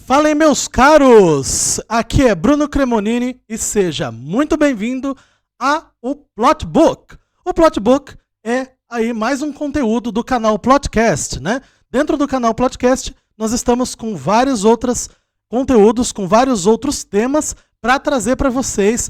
Falem, meus caros! Aqui é Bruno Cremonini e seja muito bem-vindo ao Plot Book. O Plot Book é aí mais um conteúdo do canal Plotcast, né? Dentro do canal Plotcast, nós estamos com vários outros conteúdos, com vários outros temas para trazer para vocês,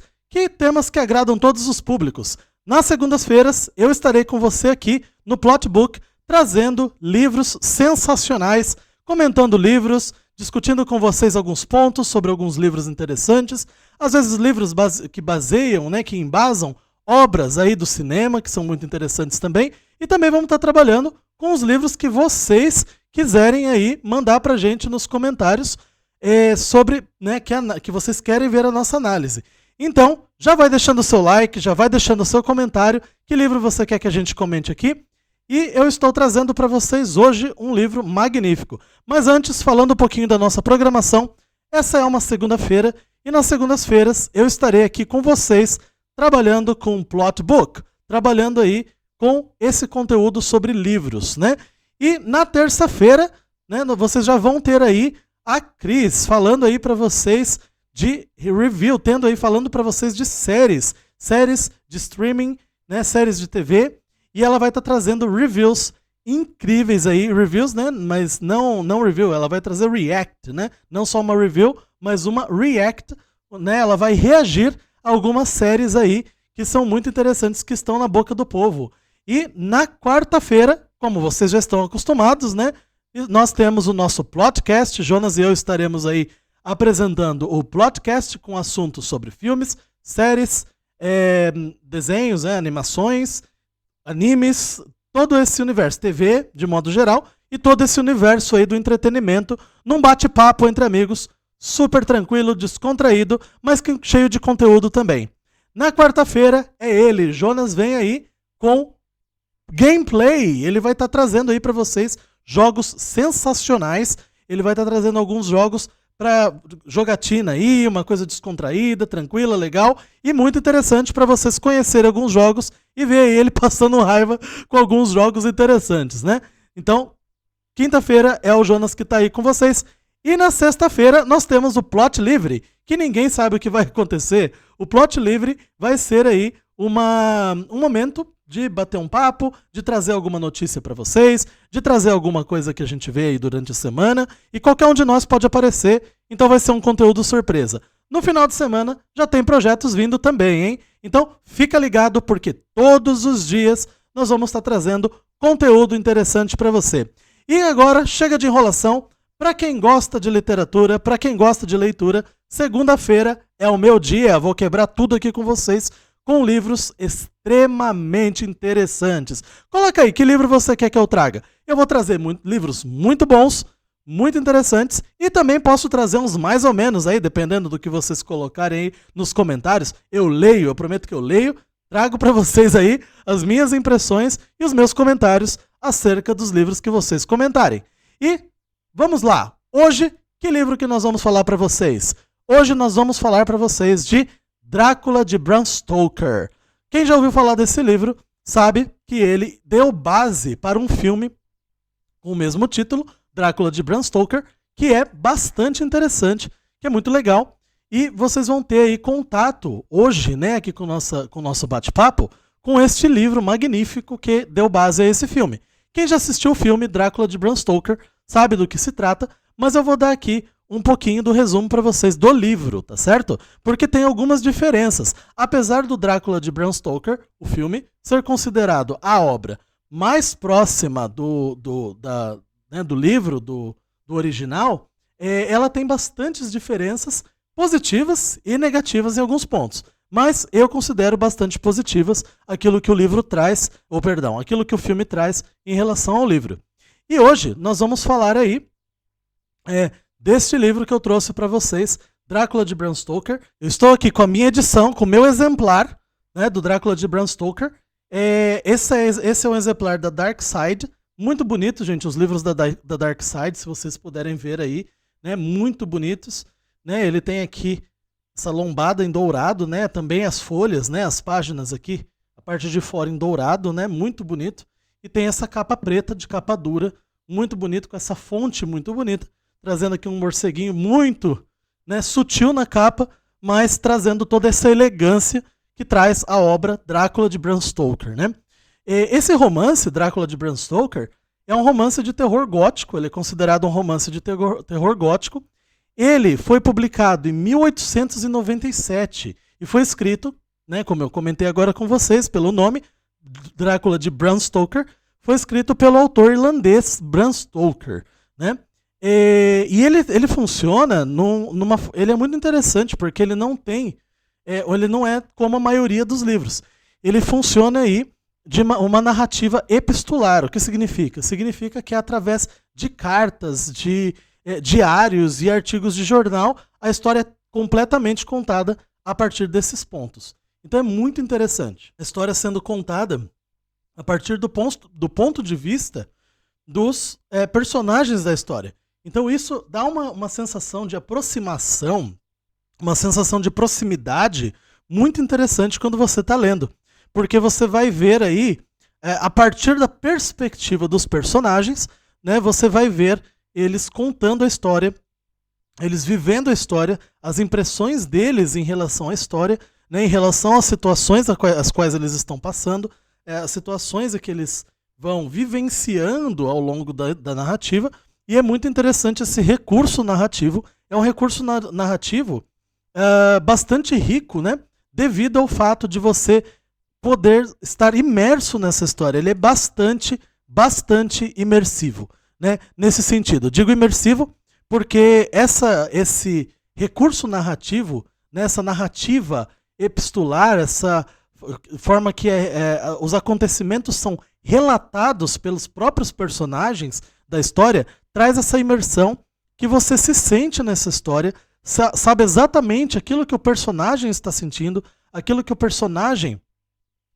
temas que agradam todos os públicos. Nas segundas-feiras, eu estarei com você aqui no Plot Book, trazendo livros sensacionais, comentando livros, discutindo com vocês alguns pontos sobre alguns livros interessantes, às vezes livros que baseiam, né, que embasam obras aí do cinema, que são muito interessantes também, e também vamos estar trabalhando com os livros que vocês quiserem aí mandar pra gente nos comentários sobre, né, que vocês querem ver a nossa análise. Então, já vai deixando o seu like, já vai deixando o seu comentário, que livro você quer que a gente comente aqui. E eu estou trazendo para vocês hoje um livro magnífico. Mas antes, falando um pouquinho da nossa programação, essa é uma segunda-feira e nas segundas-feiras eu estarei aqui com vocês trabalhando com um Plot Book, trabalhando aí com esse conteúdo sobre livros, né? E na terça-feira, né, vocês já vão ter aí a Cris falando aí para vocês de review, falando para vocês de séries de streaming, né, séries de TV. E ela vai estar trazendo reviews incríveis aí, reviews, né? Mas não review, ela vai trazer react, né? Não só uma review, mas uma react, né? Ela vai reagir a algumas séries aí que são muito interessantes, que estão na boca do povo. E na quarta-feira, como vocês já estão acostumados, né? Nós temos o nosso Plotcast, Jonas e eu estaremos aí apresentando o Plotcast com assuntos sobre filmes, séries, desenhos, animações, animes, todo esse universo, TV de modo geral, e todo esse universo aí do entretenimento, num bate-papo entre amigos, super tranquilo, descontraído, mas cheio de conteúdo também. Na quarta-feira é ele, Jonas vem aí com gameplay, ele vai estar trazendo aí para vocês jogos sensacionais, ele vai estar trazendo alguns jogos para jogatina aí, uma coisa descontraída, tranquila, legal e muito interessante para vocês conhecerem alguns jogos e ver ele passando raiva com alguns jogos interessantes, né? Então, quinta-feira é o Jonas que está aí com vocês e na sexta-feira nós temos o Plot Livre, que ninguém sabe o que vai acontecer. O Plot Livre vai ser aí um momento de bater um papo, de trazer alguma notícia para vocês, de trazer alguma coisa que a gente vê aí durante a semana, e qualquer um de nós pode aparecer, então vai ser um conteúdo surpresa. No final de semana já tem projetos vindo também, hein? Então fica ligado porque todos os dias nós vamos estar trazendo conteúdo interessante para você. E agora chega de enrolação, para quem gosta de literatura, para quem gosta de leitura, segunda-feira é o meu dia, vou quebrar tudo aqui com vocês, com livros extremamente interessantes. Coloca aí, que livro você quer que eu traga? Eu vou trazer livros muito bons, muito interessantes, e também posso trazer uns mais ou menos aí, dependendo do que vocês colocarem aí nos comentários. Eu leio, eu prometo que eu leio, trago para vocês aí as minhas impressões e os meus comentários acerca dos livros que vocês comentarem. E vamos lá, hoje, que livro que nós vamos falar para vocês? Hoje nós vamos falar para vocês de Drácula de Bram Stoker. Quem já ouviu falar desse livro sabe que ele deu base para um filme com o mesmo título, Drácula de Bram Stoker, que é bastante interessante, que é muito legal. E vocês vão ter aí contato hoje, né, aqui com o nosso bate-papo, com este livro magnífico que deu base a esse filme. Quem já assistiu o filme Drácula de Bram Stoker sabe do que se trata, mas eu vou dar aqui um pouquinho do resumo para vocês do livro, tá certo? Porque tem algumas diferenças. Apesar do Drácula de Bram Stoker, o filme, ser considerado a obra mais próxima do livro, do original, ela tem bastantes diferenças positivas e negativas em alguns pontos. Mas eu considero bastante positivas aquilo que o livro traz, aquilo que o filme traz em relação ao livro. E hoje nós vamos falar aí deste livro que eu trouxe para vocês, Drácula de Bram Stoker. Eu estou aqui com a minha edição, com o meu exemplar, né, do Drácula de Bram Stoker. Esse é um exemplar da Dark Side, muito bonito, gente, os livros da Dark Side, se vocês puderem ver aí, né, muito bonitos. Né, ele tem aqui essa lombada em dourado, né, também as folhas, né, as páginas aqui, a parte de fora em dourado, né, muito bonito. E tem essa capa preta de capa dura, muito bonito, com essa fonte muito bonita. trazendo aqui um morceguinho muito, né, sutil na capa, mas trazendo toda essa elegância que traz a obra Drácula de Bram Stoker, né? Esse romance, Drácula de Bram Stoker, é um romance de terror gótico, ele é considerado um romance de terror gótico. Ele foi publicado em 1897 e foi escrito, né, como eu comentei agora com vocês, pelo nome, Drácula de Bram Stoker, foi escrito pelo autor irlandês Bram Stoker, né? E ele funciona ele é muito interessante porque ele não tem, ele não é como a maioria dos livros. Ele funciona aí de uma narrativa epistolar. O que significa? Significa que é através de cartas, de diários e artigos de jornal, a história é completamente contada a partir desses pontos. Então é muito interessante. A história sendo contada a partir do ponto de vista dos personagens da história. Então isso dá uma sensação de aproximação, uma sensação de proximidade muito interessante quando você está lendo. Porque você vai ver aí, a partir da perspectiva dos personagens, né, você vai ver eles contando a história, eles vivendo a história, as impressões deles em relação à história, né, em relação às situações às quais eles estão passando, as situações que eles vão vivenciando ao longo da narrativa, e é muito interessante esse recurso narrativo. É um recurso narrativo bastante rico, né, devido ao fato de você poder estar imerso nessa história. Ele é bastante imersivo, né, nesse sentido. Digo imersivo porque esse recurso narrativo, né, essa narrativa epistolar, essa forma que os acontecimentos são relatados pelos próprios personagens da história, traz essa imersão que você se sente nessa história, sabe exatamente aquilo que o personagem está sentindo, aquilo que o personagem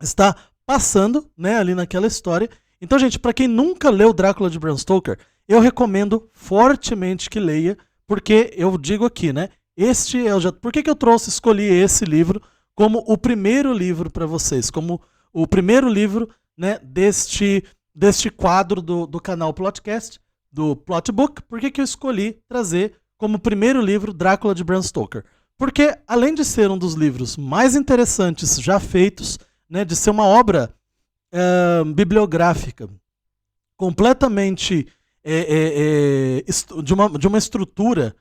está passando, né, ali naquela história. Então, gente, para quem nunca leu Drácula de Bram Stoker, eu recomendo fortemente que leia, porque eu digo aqui, né, por que eu escolhi esse livro como o primeiro livro para vocês, como o primeiro livro, né, deste quadro do canal Plotcast, do Plotbook? Por que eu escolhi trazer como primeiro livro Drácula de Bram Stoker? Porque, além de ser um dos livros mais interessantes já feitos, né, de ser uma obra bibliográfica completamente de uma estrutura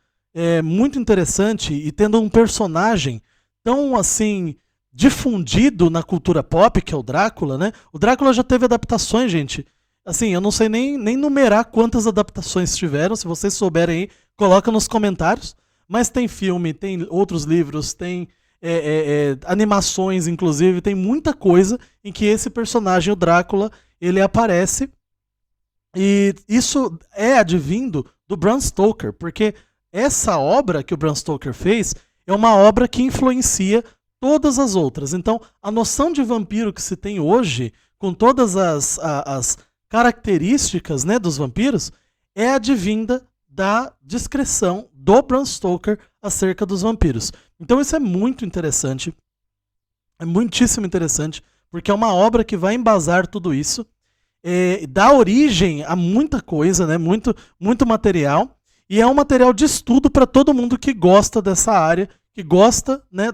muito interessante e tendo um personagem tão assim difundido na cultura pop, que é o Drácula, né? O Drácula já teve adaptações, gente. Assim, eu não sei nem numerar quantas adaptações tiveram. Se vocês souberem aí, coloca nos comentários. Mas tem filme, tem outros livros, tem animações, inclusive, tem muita coisa em que esse personagem, o Drácula, ele aparece. E isso é advindo do Bram Stoker, porque essa obra que o Bram Stoker fez é uma obra que influencia todas as outras. Então, a noção de vampiro que se tem hoje, com todas as características, né, dos vampiros, é advinda da descrição do Bram Stoker acerca dos vampiros. Então isso é muito interessante, é muitíssimo interessante, porque é uma obra que vai embasar tudo isso, dá origem a muita coisa, né, muito material, e é um material de estudo para todo mundo que gosta dessa área, que gosta, né,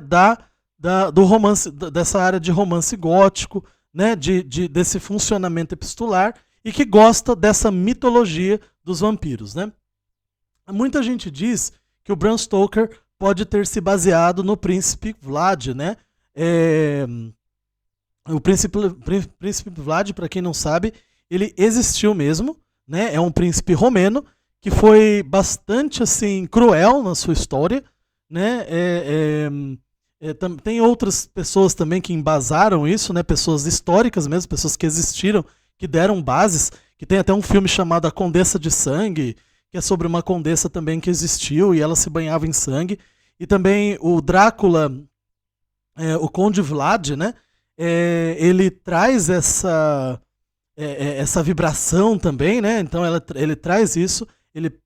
do romance, dessa área de romance gótico, né, desse funcionamento epistolar, e que gosta dessa mitologia dos vampiros, né? Muita gente diz que o Bram Stoker pode ter se baseado no príncipe Vlad, né? O príncipe Vlad, para quem não sabe, ele existiu mesmo, né? É um príncipe romeno que foi bastante assim cruel na sua história, né? Tem outras pessoas também que embasaram isso, né? Pessoas históricas mesmo, pessoas que existiram, que deram bases, que tem até um filme chamado A Condessa de Sangue, que é sobre uma condessa também que existiu e ela se banhava em sangue. E também o Drácula, o Conde Vlad, né? Ele traz essa vibração também, né? Então ele traz isso, ele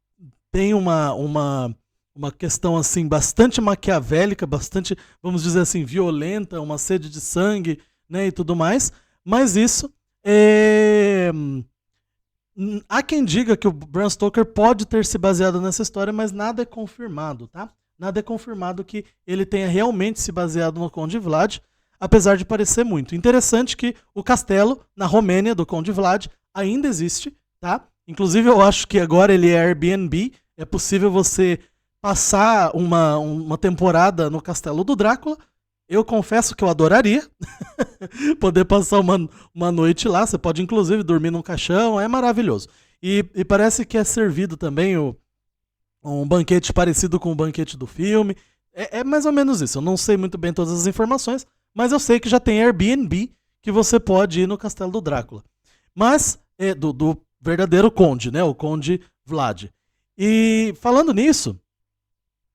tem uma questão assim bastante maquiavélica, bastante, vamos dizer assim, violenta, uma sede de sangue, né, e tudo mais, mas isso Há quem diga que o Bram Stoker pode ter se baseado nessa história, mas nada é confirmado, tá? Nada é confirmado que ele tenha realmente se baseado no Conde Vlad, apesar de parecer muito. Interessante que o castelo, na Romênia, do Conde Vlad, ainda existe, tá? Inclusive, eu acho que agora ele é Airbnb, é possível você passar uma temporada no castelo do Drácula. Eu confesso que eu adoraria poder passar uma noite lá. Você pode, inclusive, dormir num caixão, é maravilhoso. E parece que é servido também um banquete parecido com o banquete do filme. É mais ou menos isso. Eu não sei muito bem todas as informações, mas eu sei que já tem Airbnb que você pode ir no castelo do Drácula. Mas é do verdadeiro conde, né? O Conde Vlad. E falando nisso,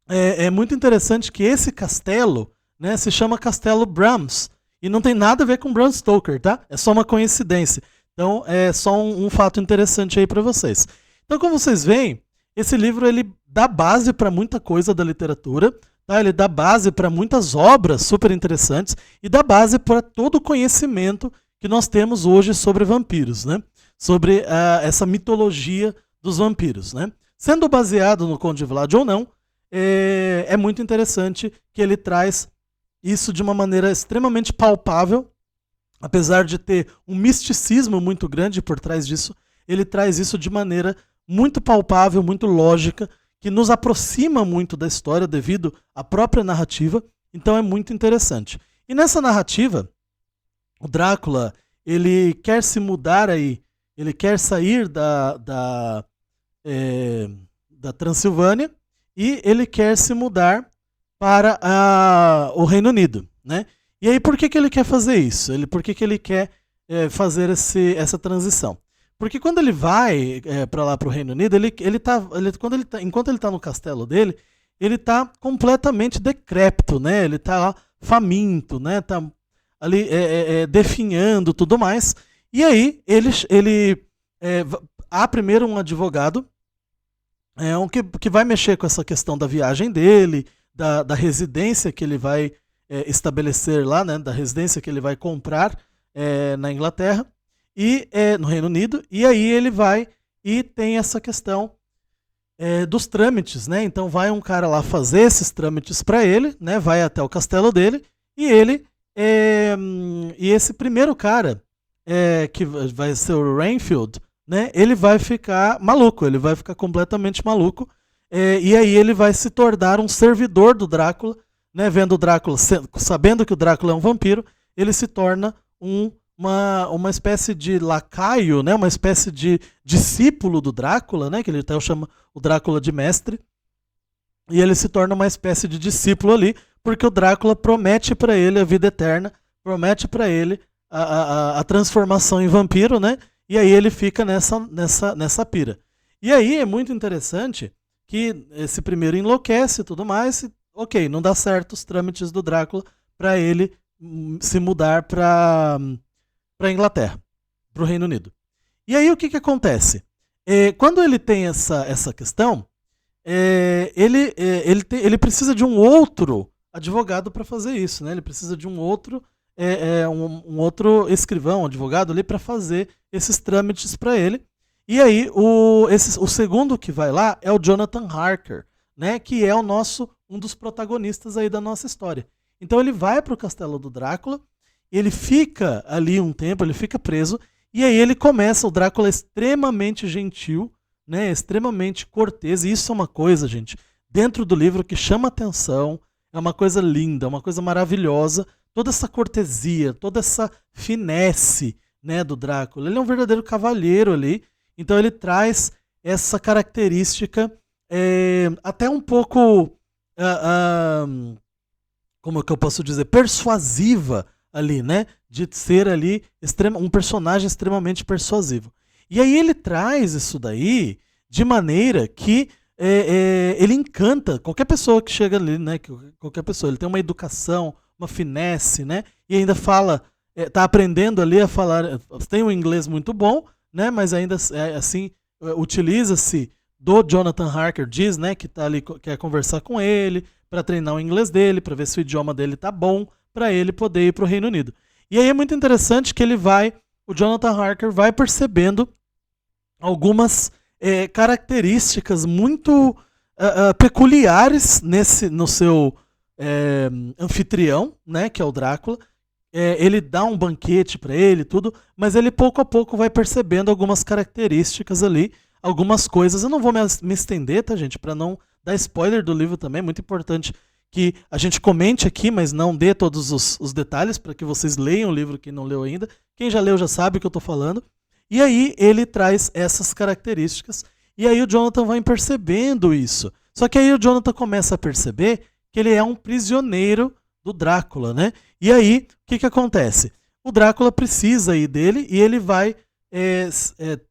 é muito interessante que esse castelo, né, se chama Castelo Brahms. E não tem nada a ver com Bram Stoker, tá? É só uma coincidência. Então, é só um fato interessante aí para vocês. Então, como vocês veem, esse livro ele dá base para muita coisa da literatura, tá? Ele dá base para muitas obras super interessantes e dá base para todo o conhecimento que nós temos hoje sobre vampiros, né? Sobre essa mitologia dos vampiros, né? Sendo baseado no Conde Vlad ou não, é muito interessante que ele traz isso de uma maneira extremamente palpável, apesar de ter um misticismo muito grande por trás disso, ele traz isso de maneira muito palpável, muito lógica, que nos aproxima muito da história devido à própria narrativa, então é muito interessante. E nessa narrativa, o Drácula, ele quer se mudar aí, ele quer sair da Transilvânia e ele quer se mudar para o Reino Unido, né? E aí por que ele quer fazer isso? Por que ele quer fazer essa transição? Porque quando ele vai para lá para o Reino Unido, enquanto ele está no castelo dele, ele está completamente decrépito, né? Ele está lá faminto, né? Tá ali definhando, tudo mais. E aí há primeiro um advogado que vai mexer com essa questão da viagem dele, da residência que ele vai estabelecer lá, né, da residência que ele vai comprar na Inglaterra e no Reino Unido, e aí ele vai e tem essa questão dos trâmites, né? Então vai um cara lá fazer esses trâmites para ele, né? Vai até o castelo dele e esse primeiro cara que vai ser o Renfield, né? Ele vai ficar maluco, ele vai ficar completamente maluco. E aí ele vai se tornar um servidor do Drácula, né? Vendo o Drácula, sabendo que o Drácula é um vampiro, ele se torna uma espécie de lacaio, né? Uma espécie de discípulo do Drácula, né? Que ele até chama o Drácula de mestre. E ele se torna uma espécie de discípulo ali, porque o Drácula promete para ele a vida eterna, promete para ele a transformação em vampiro, né? E aí ele fica nessa pira. E aí é muito interessante que esse primeiro enlouquece e tudo mais, e, ok, não dá certo os trâmites do Drácula para ele se mudar para Inglaterra, para o Reino Unido. E aí o que acontece? Quando ele tem essa questão, ele precisa de um outro advogado para fazer isso, né? Ele precisa de um outro escrivão, um advogado ali para fazer esses trâmites para ele. E aí o segundo que vai lá é o Jonathan Harker, né? Que é um dos protagonistas aí da nossa história. Então ele vai para o castelo do Drácula, ele fica ali um tempo, ele fica preso, e aí o Drácula é extremamente gentil, né, extremamente cortês, e isso é uma coisa, gente, dentro do livro que chama atenção, é uma coisa linda, uma coisa maravilhosa, toda essa cortesia, toda essa finesse, né, do Drácula. Ele é um verdadeiro cavalheiro ali, então ele traz essa característica até um pouco, como que eu posso dizer, persuasiva ali, né, de ser ali um personagem extremamente persuasivo. E aí ele traz isso daí de maneira que ele encanta qualquer pessoa que chega ali, né? Qualquer pessoa. Ele tem uma educação, uma finesse, né? E ainda fala, tá aprendendo ali a falar, tem um inglês muito bom, né? Mas ainda assim utiliza-se do Jonathan Harker, diz, né? Que tá ali, quer conversar com ele para treinar o inglês dele, para ver se o idioma dele tá bom, para ele poder ir para o Reino Unido. E aí é muito interessante que o Jonathan Harker vai percebendo algumas características muito peculiares no seu anfitrião, né, que é o Drácula. Ele dá um banquete para ele, tudo, mas ele pouco a pouco vai percebendo algumas características ali, algumas coisas. Eu não vou me estender, tá, gente, para não dar spoiler do livro também. É muito importante que a gente comente aqui, mas não dê todos os detalhes para que vocês leiam o livro, quem não leu ainda. Quem já leu já sabe o que eu estou falando. E aí ele traz essas características, e aí o Jonathan vai percebendo isso. Só que aí o Jonathan começa a perceber que ele é um prisioneiro do Drácula, né? E aí, o que acontece? O Drácula precisa aí dele e ele vai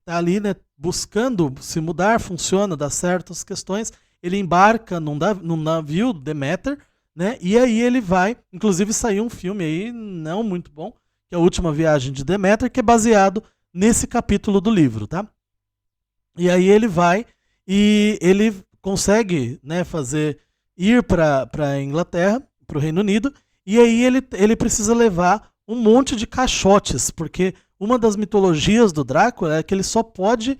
tá ali, né, buscando se mudar, funciona, dá certo as questões. Ele embarca num navio Deméter, né? E aí ele vai, inclusive saiu um filme aí não muito bom, que é A Última Viagem de Deméter, que é baseado nesse capítulo do livro, tá? E aí ele vai e ele consegue, né, ir para a Inglaterra, para o Reino Unido, e aí ele precisa levar um monte de caixotes, porque uma das mitologias do Drácula é que ele só pode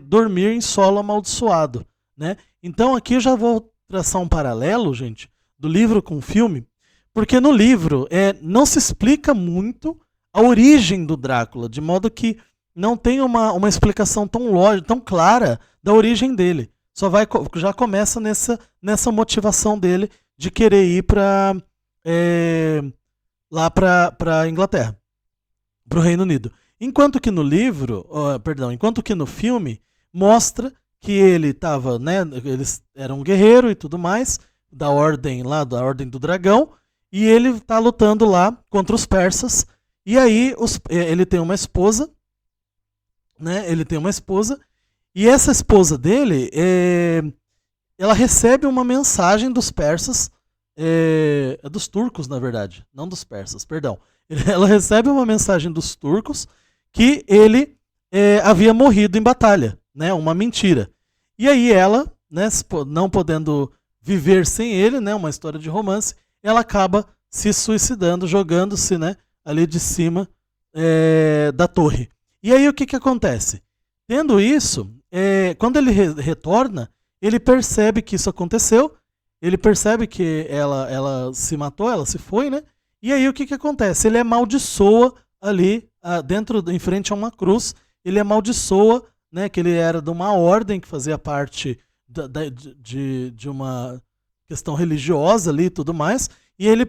dormir em solo amaldiçoado, né? Então aqui eu já vou traçar um paralelo, gente, do livro com o filme, porque no livro não se explica muito a origem do Drácula, de modo que não tem uma explicação tão lógica, tão clara da origem dele. Já começa nessa motivação dele de querer ir lá para Inglaterra, para o Reino Unido. Enquanto que no livro, enquanto que no filme mostra que ele estava, né, eles eram um guerreiro e tudo mais da ordem do Dragão, e ele está lutando lá contra os persas. E aí ele tem uma esposa, né? Ele tem uma esposa, e essa esposa dele, ela recebe uma mensagem dos persas, dos turcos, na verdade, não dos persas, perdão. Ela recebe uma mensagem dos turcos que ele havia morrido em batalha, né? Uma mentira. E aí ela, né, não podendo viver sem ele, né? Uma história de romance, ela acaba se suicidando, jogando-se, né, ali de cima da torre. E aí o que acontece? Tendo isso, quando ele retorna, ele percebe que isso aconteceu, ele percebe que ela se matou, ela se foi, né? E aí o que acontece? Ele amaldiçoa ali, em frente a uma cruz, ele amaldiçoa, né, que ele era de uma ordem que fazia parte de uma questão religiosa ali e tudo mais, e ele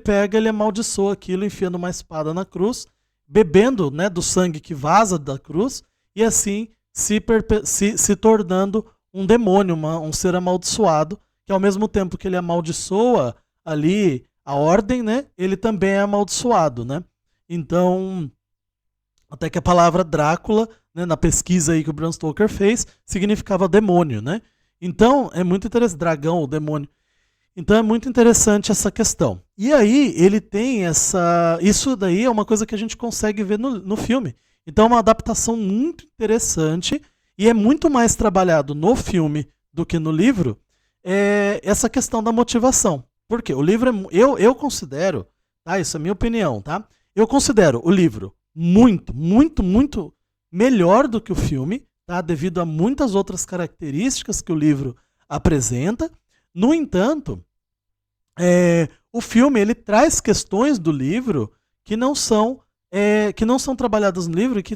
amaldiçoa aquilo, enfiando uma espada na cruz, bebendo, né, do sangue que vaza da cruz, e assim se tornando um demônio, um ser amaldiçoado, que ao mesmo tempo que ele amaldiçoa ali a ordem, né, ele também é amaldiçoado, né? Então, até que a palavra Drácula, né, na pesquisa aí que o Bram Stoker fez, significava demônio, né? Então, é muito interessante, dragão ou demônio. Então é muito interessante essa questão. E aí ele tem isso daí é uma coisa que a gente consegue ver no filme. Então é uma adaptação muito interessante e é muito mais trabalhado no filme do que no livro, essa questão da motivação. Por quê? O livro eu considero, tá? Isso é a minha opinião, tá? Eu considero o livro muito, muito, muito melhor do que o filme, tá? Devido a muitas outras características que o livro apresenta. No entanto, o filme ele traz questões do livro que não são trabalhadas no livro e que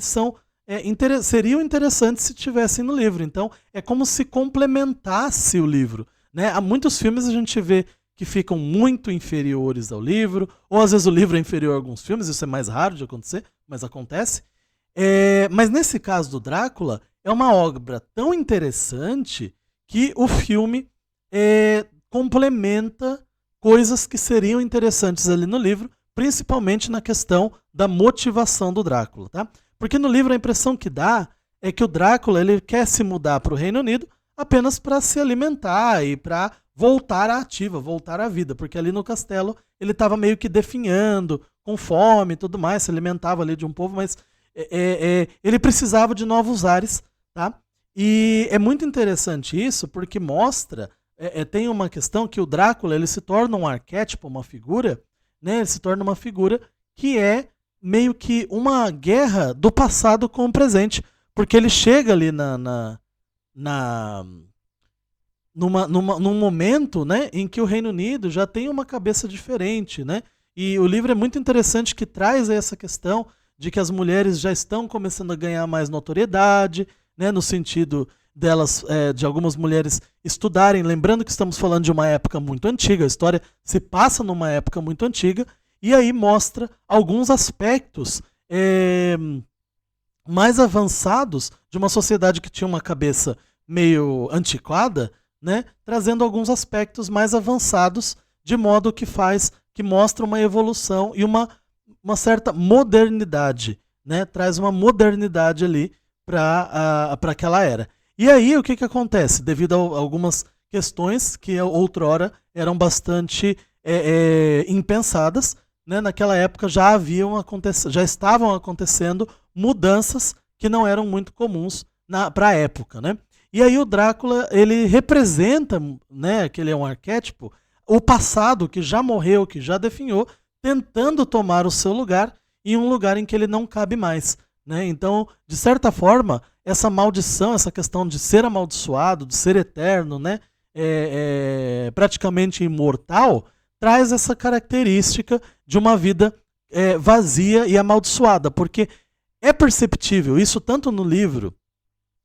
seriam interessantes se tivessem no livro. Então, é como se complementasse o livro, né? Há muitos filmes a gente vê que ficam muito inferiores ao livro, ou às vezes o livro é inferior a alguns filmes, isso é mais raro de acontecer, mas acontece. Mas nesse caso do Drácula, é uma obra tão interessante que o filme complementa coisas que seriam interessantes ali no livro, principalmente na questão da motivação do Drácula, tá? Porque no livro a impressão que dá é que o Drácula ele quer se mudar para o Reino Unido apenas para se alimentar e para voltar à ativa, voltar à vida, porque ali no castelo ele estava meio que definhando, com fome e tudo mais, se alimentava ali de um povo, mas ele precisava de novos ares, tá? E é muito interessante isso, porque mostra, tem uma questão que o Drácula ele se torna um arquétipo, uma figura, né? Ele se torna uma figura que é meio que uma guerra do passado com o presente, Porque ele chega ali na, num momento, né, em que o Reino Unido já tem uma cabeça diferente, né? E o livro é muito interessante que traz essa questão de que as mulheres já estão começando a ganhar mais notoriedade, né, no sentido delas, de algumas mulheres estudarem, lembrando que estamos falando de uma época muito antiga, a história se passa numa época muito antiga, e aí mostra alguns aspectos mais avançados de uma sociedade que tinha uma cabeça meio antiquada, né, trazendo alguns aspectos mais avançados, de modo que mostra uma evolução e uma certa modernidade, né, traz uma modernidade ali para aquela era. E aí o que acontece? Devido a algumas questões que outrora eram bastante impensadas, né, naquela época já estavam acontecendo mudanças que não eram muito comuns para a época, né? E aí o Drácula, ele representa, né, que ele é um arquétipo, o passado que já morreu, que já definhou, tentando tomar o seu lugar em um lugar em que ele não cabe mais, né? Então, de certa forma, essa maldição, essa questão de ser amaldiçoado, de ser eterno, né, praticamente imortal, traz essa característica de uma vida vazia e amaldiçoada, porque é perceptível, isso tanto no livro,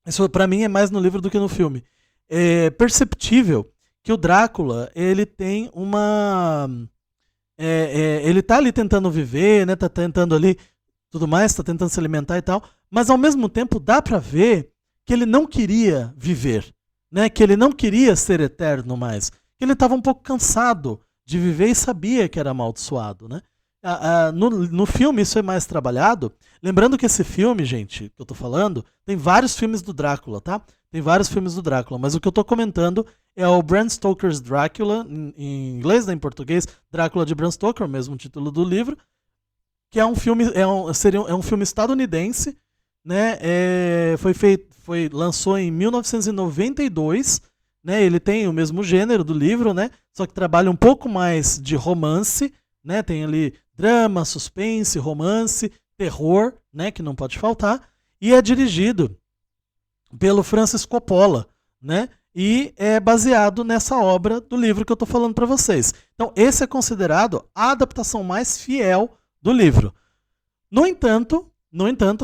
isso para mim é mais no livro do que no filme, é perceptível que o Drácula, ele tem uma... ele tá ali tentando viver, né, tá tentando ali tudo mais, tá tentando se alimentar e tal, mas ao mesmo tempo dá para ver que ele não queria viver, né, que ele não queria ser eterno mais, que ele estava um pouco cansado de viver e sabia que era amaldiçoado, né? No filme isso é mais trabalhado. Lembrando que esse filme, gente, que eu tô falando, tem vários filmes do Drácula, tá? Tem vários filmes do Drácula, mas o que eu tô comentando é o Bram Stoker's Drácula, em inglês, né, em português, Drácula de Bram Stoker, o mesmo título do livro, que é um filme, é um filme estadunidense, né? Lançou em 1992, né? Ele tem o mesmo gênero do livro, né? Só que trabalha um pouco mais de romance, né? Tem ali drama, suspense, romance, terror, né? Que não pode faltar. E é dirigido pelo Francis Coppola, né? E é baseado nessa obra do livro que eu estou falando para vocês. Então, esse é considerado a adaptação mais fiel do livro. No entanto,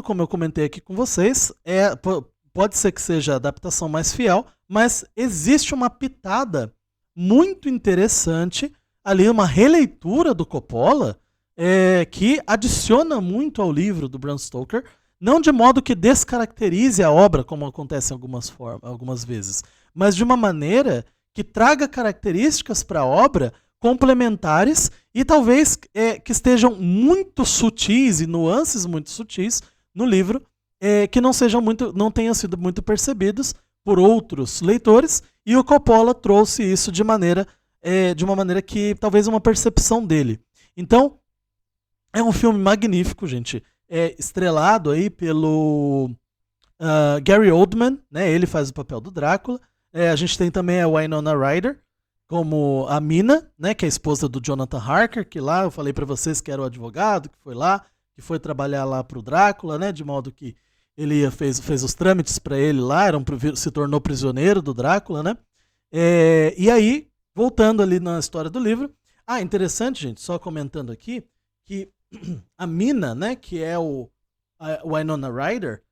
como eu comentei aqui com vocês, pode ser que seja a adaptação mais fiel, mas existe uma pitada muito interessante ali, uma releitura do Coppola, que adiciona muito ao livro do Bram Stoker, não de modo que descaracterize a obra, como acontece algumas vezes, mas de uma maneira que traga características para a obra complementares e talvez que estejam muito sutis e nuances muito sutis no livro, que não tenham sido muito percebidos por outros leitores, e o Coppola trouxe isso de uma maneira que talvez uma percepção dele. Então, é um filme magnífico, gente. É estrelado aí pelo Gary Oldman, né? Ele faz o papel do Drácula. A gente tem também a Winona Ryder como a Mina, né? Que é a esposa do Jonathan Harker, que lá eu falei para vocês que era o advogado, que foi lá, que foi trabalhar lá pro Drácula, né? De modo que ele fez os trâmites para ele lá, se tornou prisioneiro do Drácula, né? E aí, voltando ali na história do livro, interessante, gente, só comentando aqui, que a Mina, né, que é a Winona Ryder,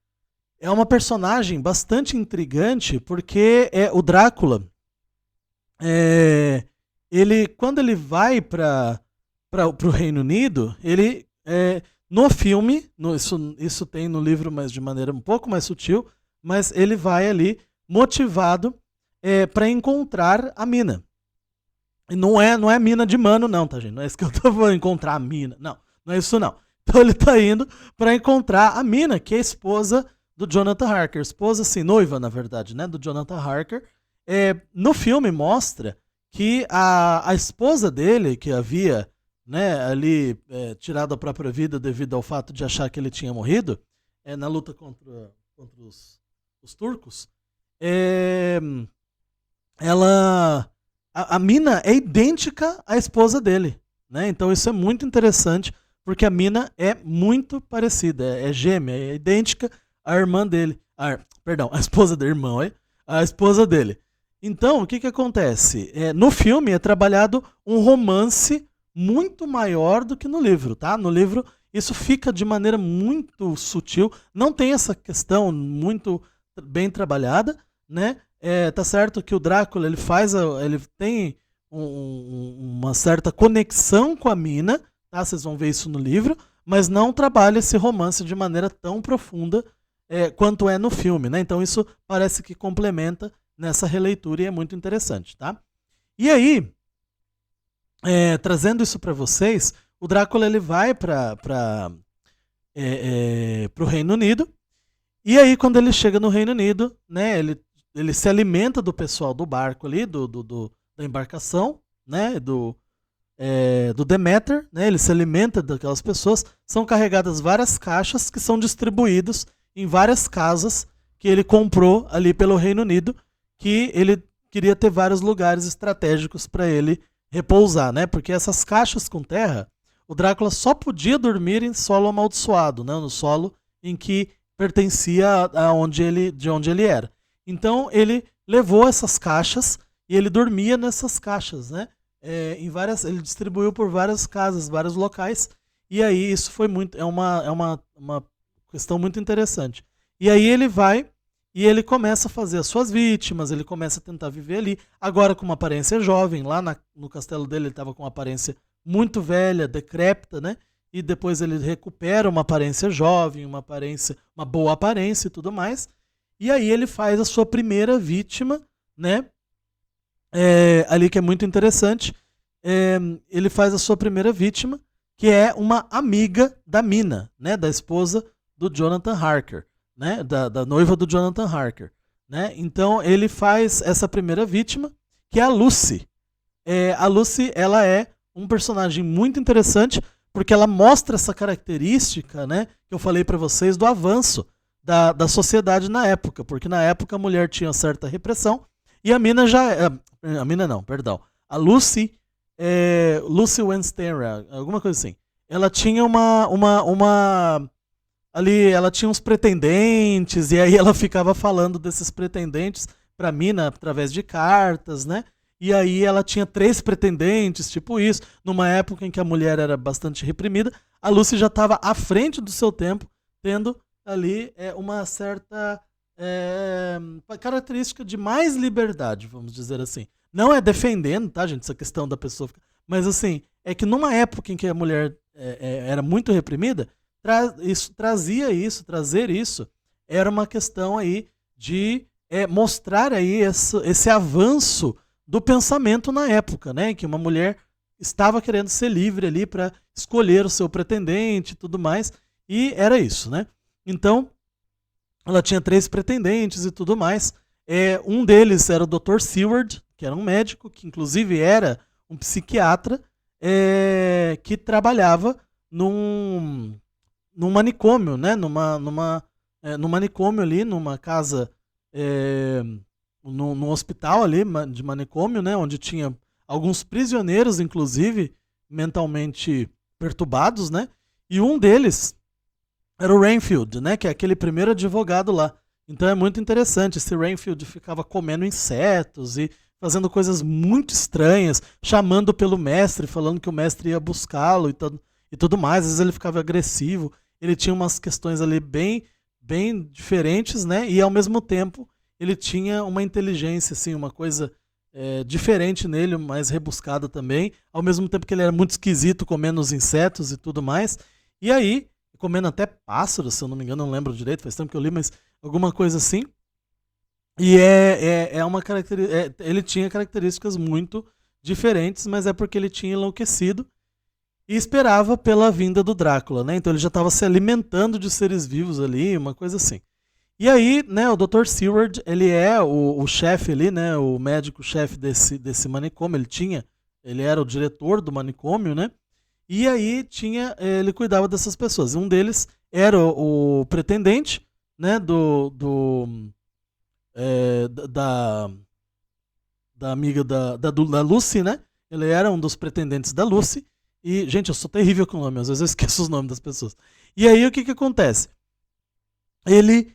é uma personagem bastante intrigante, porque o Drácula, quando ele vai para o Reino Unido, ele, no filme, isso tem no livro, mas de maneira um pouco mais sutil, mas ele vai ali motivado para encontrar a Mina. E não é Mina de mano, não, tá, gente? Não é isso que eu tô falando, encontrar a Mina. Não é isso, não. Então ele tá indo para encontrar a Mina, que é a esposa do Jonathan Harker. Esposa, assim, noiva, na verdade, né? Do Jonathan Harker. No filme mostra que a esposa dele, que havia, né, ali tirado a própria vida devido ao fato de achar que ele tinha morrido, na luta contra os turcos, a Mina é idêntica à esposa dele, né? Então isso é muito interessante, porque a Mina é muito parecida, é gêmea, é idêntica a irmã dele. Perdão, a esposa do irmão, é? A esposa dele. Então, o que acontece? No filme é trabalhado um romance muito maior do que no livro, tá? No livro isso fica de maneira muito sutil, não tem essa questão muito bem trabalhada, né? Tá certo que o Drácula ele tem uma certa conexão com a mina, tá? Vocês vão ver isso no livro, mas não trabalha esse romance de maneira tão profunda quanto é no filme, né? Então isso parece que complementa nessa releitura e é muito interessante, tá? E aí, trazendo isso para vocês, o Drácula ele vai para o Reino Unido, e aí quando ele chega no Reino Unido, né, ele se alimenta do pessoal do barco ali, da embarcação, né, do Demeter, né, ele se alimenta daquelas pessoas, são carregadas várias caixas que são distribuídos em várias casas que ele comprou ali pelo Reino Unido, que ele queria ter vários lugares estratégicos para ele repousar, né? Porque essas caixas com terra, o Drácula só podia dormir em solo amaldiçoado, né? No solo em que pertencia de onde ele era. Então ele levou essas caixas e ele dormia nessas caixas, né? Ele distribuiu por várias casas, vários locais, e aí isso foi uma questão muito interessante. E aí ele vai e ele começa a fazer as suas vítimas, ele começa a tentar viver ali, agora com uma aparência jovem, lá no castelo dele ele estava com uma aparência muito velha, decrépita, né? E depois ele recupera uma aparência jovem, uma boa aparência e tudo mais. E aí ele faz a sua primeira vítima, né? Ali que é muito interessante. Ele faz a sua primeira vítima, que é uma amiga da Mina, né? Da esposa do Jonathan Harker. Né, da noiva do Jonathan Harker. Né? Então ele faz essa primeira vítima, que é a Lucy. A Lucy ela é um personagem muito interessante, porque ela mostra essa característica, né, que eu falei para vocês, do avanço da sociedade na época. Porque na época a mulher tinha certa repressão, e a Mina a Mina não, perdão. A Lucy, Lucy Wenstera, alguma coisa assim. Ela tinha ali ela tinha uns pretendentes, e aí ela ficava falando desses pretendentes pra Mina através de cartas, né? E aí ela tinha 3 pretendentes, tipo isso. Numa época em que a mulher era bastante reprimida, a Lucy já estava à frente do seu tempo, tendo ali uma certa característica de mais liberdade, vamos dizer assim. Não é defendendo, tá, gente, essa questão da pessoa, mas assim, é que numa época em que a mulher era muito reprimida, trazer isso, era uma questão aí de mostrar aí esse avanço do pensamento na época, né? Que uma mulher estava querendo ser livre ali para escolher o seu pretendente e tudo mais, e era isso, né? Então, ela tinha 3 pretendentes e tudo mais. Um deles era o Dr. Seward, que era um médico, que inclusive era um psiquiatra, que trabalhava num manicômio, né? Num manicômio ali, numa casa, num hospital ali de manicômio, né? Onde tinha alguns prisioneiros, inclusive, mentalmente perturbados, né? E um deles era o Renfield, né? Que é aquele primeiro advogado lá. Então é muito interessante. Esse Renfield ficava comendo insetos e fazendo coisas muito estranhas, chamando pelo mestre, falando que o mestre ia buscá-lo e tudo mais. Às vezes ele ficava agressivo. Ele tinha umas questões ali bem diferentes, né? E ao mesmo tempo ele tinha uma inteligência, assim, uma coisa diferente nele, mais rebuscada também. Ao mesmo tempo que ele era muito esquisito, comendo os insetos e tudo mais. E aí, comendo até pássaros, se eu não me engano, não lembro direito, faz tempo que eu li, mas alguma coisa assim. E ele tinha características muito diferentes, mas é porque ele tinha enlouquecido e esperava pela vinda do Drácula, né? Então ele já estava se alimentando de seres vivos ali, uma coisa assim. E aí, né, o Dr. Seward, ele é o chefe ali, né, o médico-chefe desse manicômio, ele era o diretor do manicômio, né? E aí ele cuidava dessas pessoas. Um deles era o pretendente, né, da amiga da Lucy, né? Ele era um dos pretendentes da Lucy. E, gente, eu sou terrível com o nome, às vezes eu esqueço os nomes das pessoas. E aí o que acontece? ele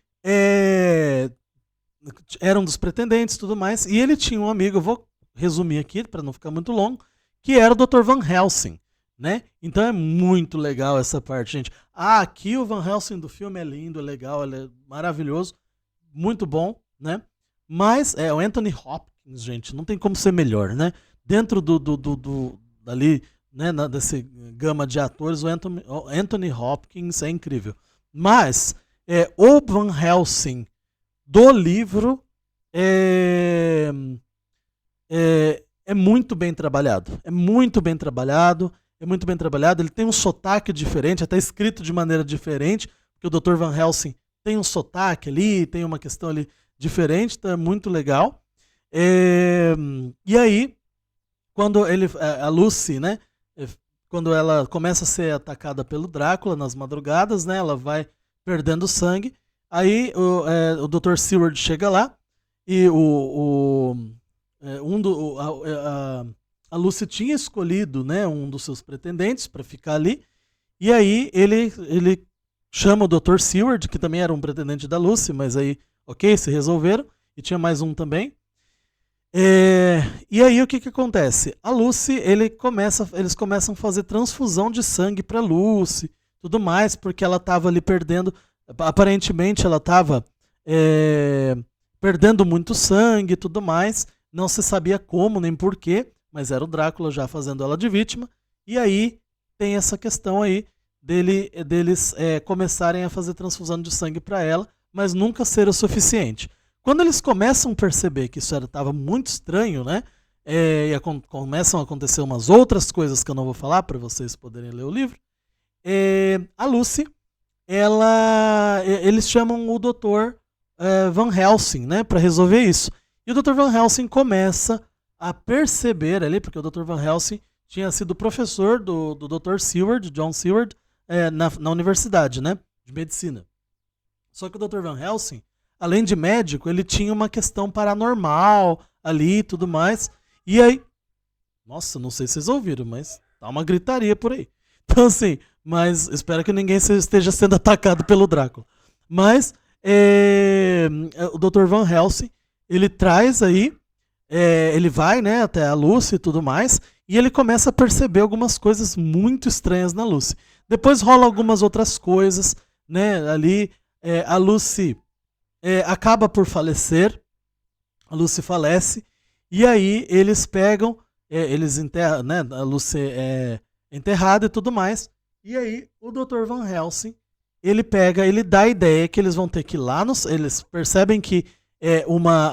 era um dos pretendentes e tudo mais, e ele tinha um amigo, eu vou resumir aqui para não ficar muito longo, que era o Dr. Van Helsing, né? Então é muito legal essa parte, gente. Aqui o Van Helsing do filme é lindo, é legal, ele é maravilhoso, muito bom, né? Mas o Anthony Hopkins, gente, não tem como ser melhor, né? Dentro dali, né, desse gama de atores, o Anthony Hopkins é incrível. Mas o Van Helsing do livro é, é muito bem trabalhado. É muito bem trabalhado. É muito bem trabalhado. Ele tem um sotaque diferente, até escrito de maneira diferente, porque o Dr. Van Helsing tem um sotaque ali, tem uma questão ali diferente, então é muito legal. E aí, quando a Lucy, né, quando ela começa a ser atacada pelo Drácula nas madrugadas, né, ela vai perdendo sangue. Aí o Dr. Seward chega lá e a Lucy tinha escolhido, né, um dos seus pretendentes para ficar ali. E aí ele chama o Dr. Seward, que também era um pretendente da Lucy, mas aí, ok, se resolveram. E tinha mais um também. E aí o que acontece? A Lucy, eles começam a fazer transfusão de sangue para Lucy, tudo mais, porque ela estava ali perdendo. Aparentemente ela estava perdendo muito sangue e tudo mais. Não se sabia como nem porquê, mas era o Drácula já fazendo ela de vítima. E aí tem essa questão aí deles começarem a fazer transfusão de sangue para ela, mas nunca ser o suficiente. Quando eles começam a perceber que isso estava muito estranho, né? E começam a acontecer umas outras coisas que eu não vou falar para vocês poderem ler o livro. A Lucy, eles chamam o Dr. Van Helsing, né, para resolver isso. E o Dr. Van Helsing começa a perceber ali, porque o Dr. Van Helsing tinha sido professor do Dr. Seward, John Seward, na universidade, né, de medicina. Só que o Dr. Van Helsing, além de médico, ele tinha uma questão paranormal ali e tudo mais. E aí, nossa, não sei se vocês ouviram, mas tá uma gritaria por aí. Então assim, mas espero que ninguém esteja sendo atacado pelo Drácula. Mas o Dr. Van Helsing, ele traz aí, ele vai, né, até a Lucy e tudo mais, e ele começa a perceber algumas coisas muito estranhas na Lucy. Depois rola algumas outras coisas, né, ali a Lucy acaba por falecer, a Lucy falece, e aí eles pegam, eles enterram, né, a Lucy é enterrada e tudo mais, e aí o Dr. Van Helsing, ele dá a ideia que eles vão ter que ir lá, eles percebem que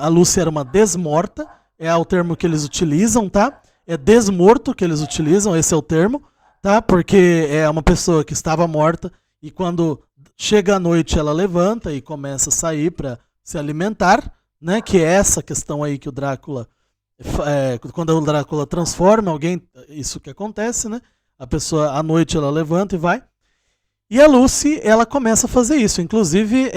a Lucy era uma desmorta, é o termo que eles utilizam, tá? É desmorto que eles utilizam, esse é o termo, tá? Porque é uma pessoa que estava morta e quando chega à noite ela levanta e começa a sair para se alimentar, né? Que é essa questão aí que o Drácula, quando o Drácula transforma alguém, isso que acontece, né? A pessoa à noite ela levanta e vai. E a Lucy, ela começa a fazer isso. Inclusive,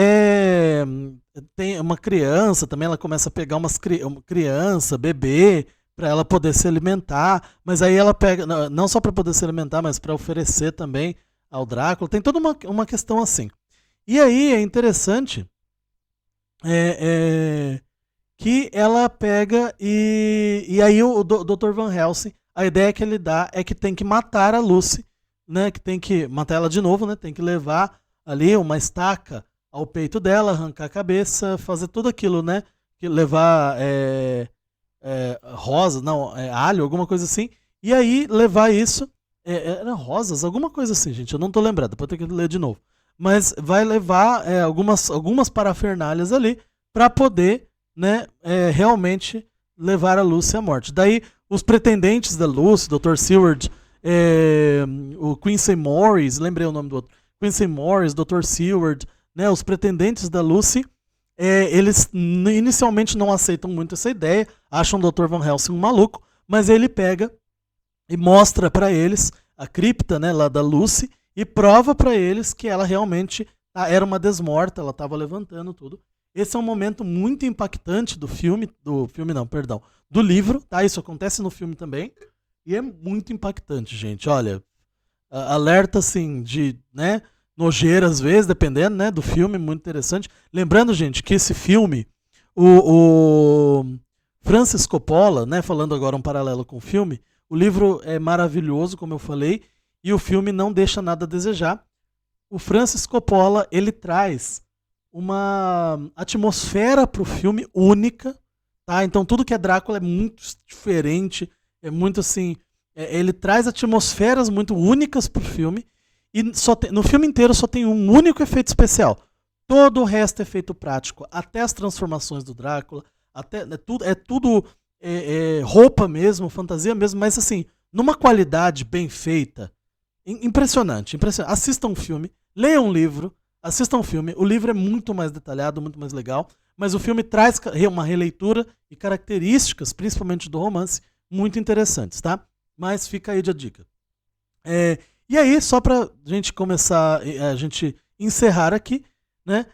tem uma criança também, ela começa a pegar uma criança, bebê, para ela poder se alimentar. Mas aí ela pega, não só para poder se alimentar, mas para oferecer também ao Drácula. Tem toda uma questão assim. E aí é interessante que ela pega e aí o Dr. Van Helsing, a ideia que ele dá é que tem que matar a Lucy, né, que tem que matar ela de novo, né, tem que levar ali uma estaca ao peito dela, arrancar a cabeça, fazer tudo aquilo, né, que levar rosa, não, alho, alguma coisa assim, e aí levar isso, era rosas, alguma coisa assim, gente, eu não tô lembrado, depois ter que ler de novo, mas vai levar algumas parafernálias ali para poder, né, realmente levar a Lucy à morte. Daí os pretendentes da Lucy, Dr. Seward, o Quincy Morris, lembrei o nome do outro, Quincy Morris, Dr. Seward, né, os pretendentes da Lucy, eles inicialmente não aceitam muito essa ideia, acham o Dr. Van Helsing um maluco, mas ele pega e mostra para eles a cripta, né, lá da Lucy e prova para eles que ela realmente era uma desmorta, ela estava levantando tudo. Esse é um momento muito impactante do livro, tá? Isso acontece no filme também. E é muito impactante, gente. Olha, alerta assim de, né, nojeira às vezes, dependendo, né, do filme, muito interessante. Lembrando, gente, que esse filme, o Francis Coppola, né, falando agora um paralelo com o filme, o livro é maravilhoso, como eu falei, e o filme não deixa nada a desejar. O Francis Coppola, ele traz uma atmosfera para o filme única, tá? Então tudo que é Drácula é muito diferente, é muito assim, ele traz atmosferas muito únicas para o filme e no filme inteiro só tem um único efeito especial. Todo o resto é efeito prático, até as transformações do Drácula, até é tudo roupa mesmo, fantasia mesmo, mas assim, numa qualidade bem feita, impressionante, impressionante. Assistam um filme, leiam um livro, assistam um filme. O livro é muito mais detalhado, muito mais legal, mas o filme traz uma releitura e características, principalmente do romance, muito interessantes, tá? Mas fica aí de a dica. E aí, só pra gente começar, a gente encerrar aqui, né?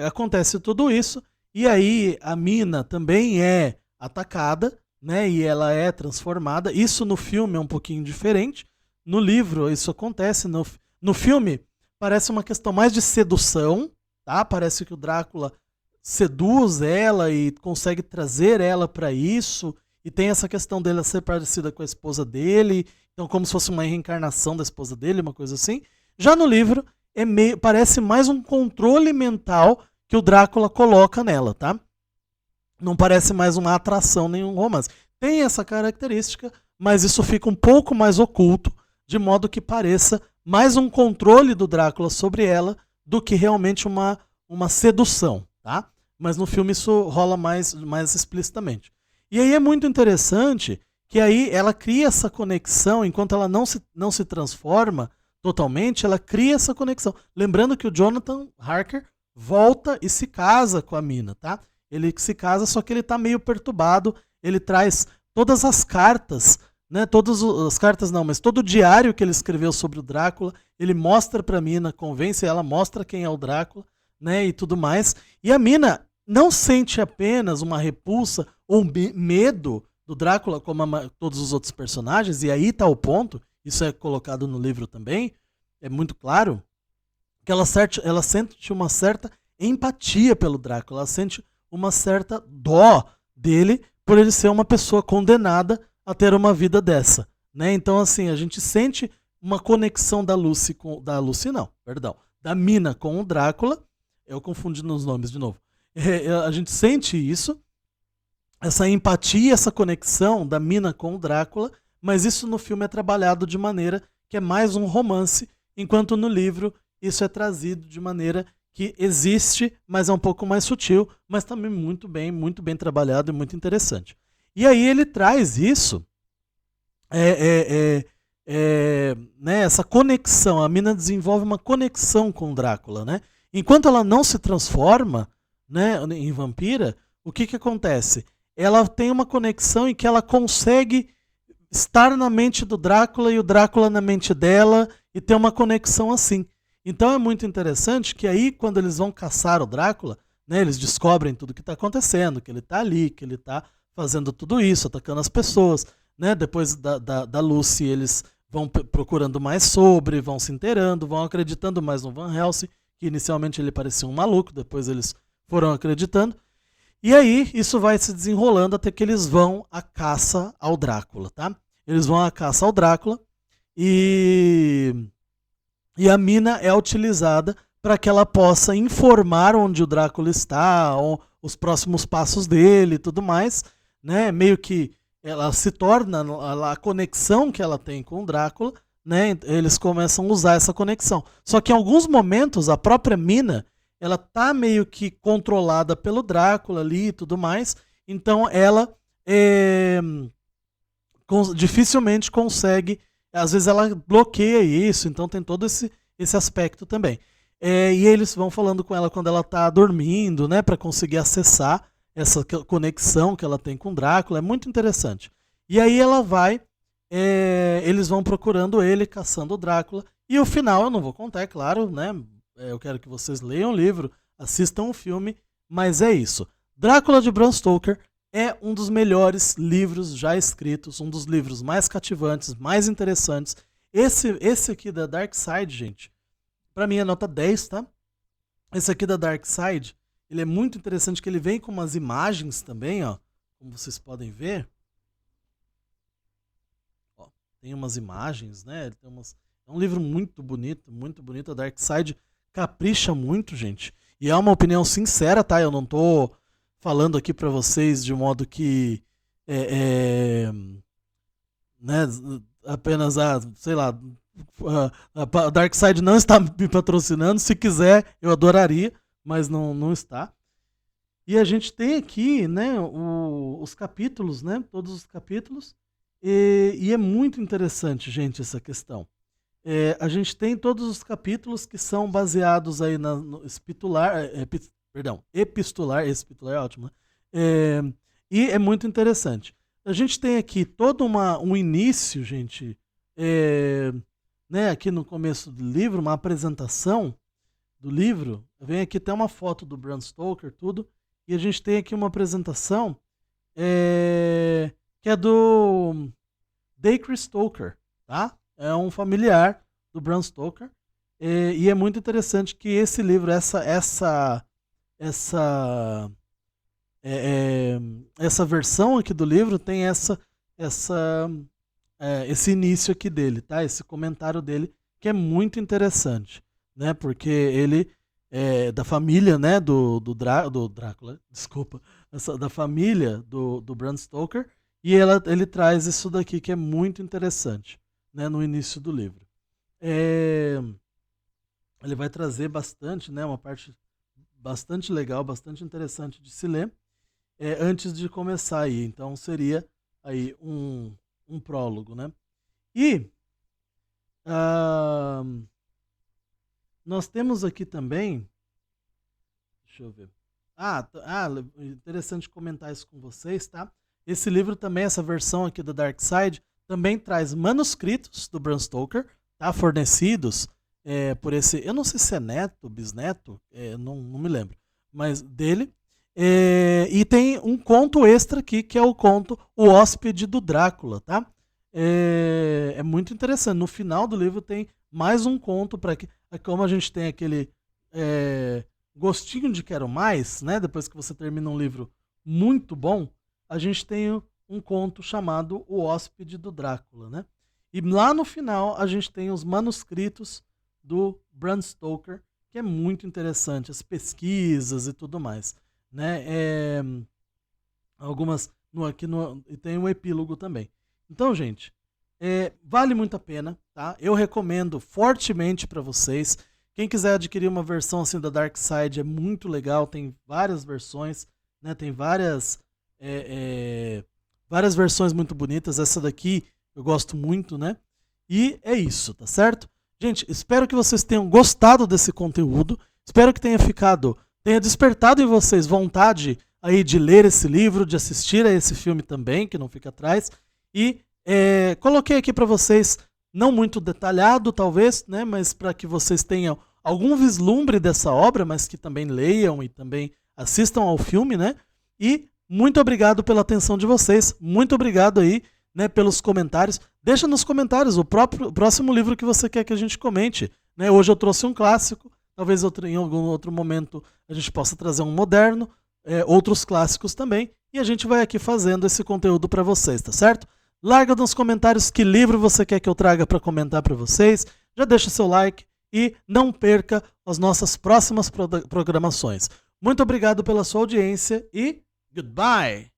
Acontece tudo isso, e aí a mina também é atacada, né? E ela é transformada. Isso no filme é um pouquinho diferente. No livro isso acontece. No filme parece uma questão mais de sedução, tá? Parece que o Drácula seduz ela e consegue trazer ela para isso. E tem essa questão dela ser parecida com a esposa dele. Então como se fosse uma reencarnação da esposa dele, uma coisa assim. Já no livro parece mais um controle mental que o Drácula coloca nela, tá? Não parece mais uma atração, nenhum romance. Tem essa característica, mas isso fica um pouco mais oculto, de modo que pareça mais um controle do Drácula sobre ela do que realmente uma sedução, tá? Mas no filme isso rola mais explicitamente. E aí é muito interessante que aí ela cria essa conexão, enquanto ela não se transforma totalmente, ela cria essa conexão. Lembrando que o Jonathan Harker volta e se casa com a mina, tá? Ele se casa, só que ele tá meio perturbado, ele traz todas as cartas, né? Todas as cartas não, mas todo o diário que ele escreveu sobre o Drácula, ele mostra pra mina, convence ela, mostra quem é o Drácula, né? E tudo mais. E a mina não sente apenas uma repulsa ou medo do Drácula, como todos os outros personagens, e aí tá o ponto, isso é colocado no livro também, é muito claro, que ela sente uma certa empatia pelo Drácula, ela sente uma certa dó dele por ele ser uma pessoa condenada a ter uma vida dessa, né? Então assim, a gente sente uma conexão da mina com o Drácula. Eu confundi nos nomes de novo. A gente sente isso, essa empatia, essa conexão da mina com o Drácula, mas isso no filme é trabalhado de maneira que é mais um romance, enquanto no livro isso é trazido de maneira que existe, mas é um pouco mais sutil, mas também muito bem trabalhado e muito interessante. E aí ele traz isso, né, essa conexão, a mina desenvolve uma conexão com o Drácula, né? Enquanto ela não se transforma, né, em vampira, o que acontece? Ela tem uma conexão em que ela consegue estar na mente do Drácula e o Drácula na mente dela e ter uma conexão assim. Então é muito interessante que aí quando eles vão caçar o Drácula, né, eles descobrem tudo o que está acontecendo, que ele está ali, que ele está fazendo tudo isso, atacando as pessoas, né? Depois da Lucy eles vão procurando mais sobre, vão se inteirando, vão acreditando mais no Van Helsing, que inicialmente ele parecia um maluco, depois eles foram acreditando. E aí isso vai se desenrolando até que eles vão à caça ao Drácula, tá? Eles vão à caça ao Drácula e a mina é utilizada para que ela possa informar onde o Drácula está, os próximos passos dele e tudo mais, né? Meio que ela se torna a conexão que ela tem com o Drácula, né? Eles começam a usar essa conexão. Só que em alguns momentos a própria mina, ela tá meio que controlada pelo Drácula ali e tudo mais, então ela dificilmente consegue, às vezes ela bloqueia isso, então tem todo esse aspecto também. E eles vão falando com ela quando ela tá dormindo, né, para conseguir acessar essa conexão que ela tem com o Drácula, é muito interessante. E aí ela vai, eles vão procurando ele, caçando o Drácula, e o final eu não vou contar, é claro, né, eu quero que vocês leiam o livro, assistam o filme, mas é isso. Drácula de Bram Stoker é um dos melhores livros já escritos, um dos livros mais cativantes, mais interessantes. Esse aqui da Dark Side, gente, Pra mim é nota 10, tá? Esse aqui da Dark Side, ele é muito interessante, que ele vem com umas imagens também, ó. Como vocês podem ver. Ó, tem umas imagens, né? Tem umas... É um livro muito bonito, muito bonito. A Dark Side capricha muito, gente. E é uma opinião sincera, tá? Eu não tô falando aqui pra vocês de modo que... né, apenas sei lá, a Dark Side não está me patrocinando. Se quiser, eu adoraria, mas não está. E a gente tem aqui, né, os capítulos, né, todos os capítulos, e é muito interessante, gente, essa questão. A gente tem todos os capítulos que são baseados aí no epistolar, epistolar é ótimo, né? E é muito interessante. A gente tem aqui todo um início, gente, né, aqui no começo do livro, uma apresentação do livro. Vem aqui até uma foto do Bram Stoker, tudo. E a gente tem aqui uma apresentação que é do Dacre Stoker, tá? É um familiar do Bram Stoker. E é muito interessante que esse livro, essa versão aqui do livro tem esse início aqui dele, tá? Esse comentário dele, que é muito interessante, né? Porque ele é da família, né, do Drácula, desculpa, da família do Bram Stoker, e ele traz isso daqui que é muito interessante, né, no início do livro. Ele vai trazer bastante, né, uma parte bastante legal, bastante interessante de se ler, antes de começar aí. Então seria aí um prólogo, né? E nós temos aqui também, deixa eu ver. Interessante comentar isso com vocês, tá? Esse livro também, essa versão aqui da Dark Side, também traz manuscritos do Bram Stoker, tá? Fornecidos por esse, eu não sei se é neto, bisneto, não me lembro, mas dele. E tem um conto extra aqui, que é o conto O Hóspede do Drácula, tá? É muito interessante. No final do livro tem mais um conto, para que, como a gente tem aquele gostinho de quero mais, né? Depois que você termina um livro muito bom, a gente tem um conto chamado O Hóspede do Drácula, né? E lá no final a gente tem os manuscritos do Bram Stoker, que é muito interessante, as pesquisas e tudo mais, né? Algumas e tem um epílogo também. Então, gente, vale muito a pena, tá? Eu recomendo fortemente para vocês. Quem quiser adquirir uma versão assim da Dark Side, é muito legal, tem várias versões, né? Tem várias versões muito bonitas. Essa daqui eu gosto muito, né? E é isso, tá certo? Gente, espero que vocês tenham gostado desse conteúdo. Espero que tenha despertado em vocês vontade aí de ler esse livro, de assistir a esse filme também, que não fica atrás. E coloquei aqui para vocês, não muito detalhado talvez, né, mas para que vocês tenham algum vislumbre dessa obra, mas que também leiam e também assistam ao filme, né? E muito obrigado pela atenção de vocês. Muito obrigado aí, né, pelos comentários. Deixa nos comentários o próximo livro que você quer que a gente comente, né? Hoje eu trouxe um clássico, talvez em algum outro momento a gente possa trazer um moderno, outros clássicos também, e a gente vai aqui fazendo esse conteúdo para vocês, tá certo? Larga nos comentários que livro você quer que eu traga para comentar para vocês, já deixa seu like e não perca as nossas próximas programações. Muito obrigado pela sua audiência e goodbye!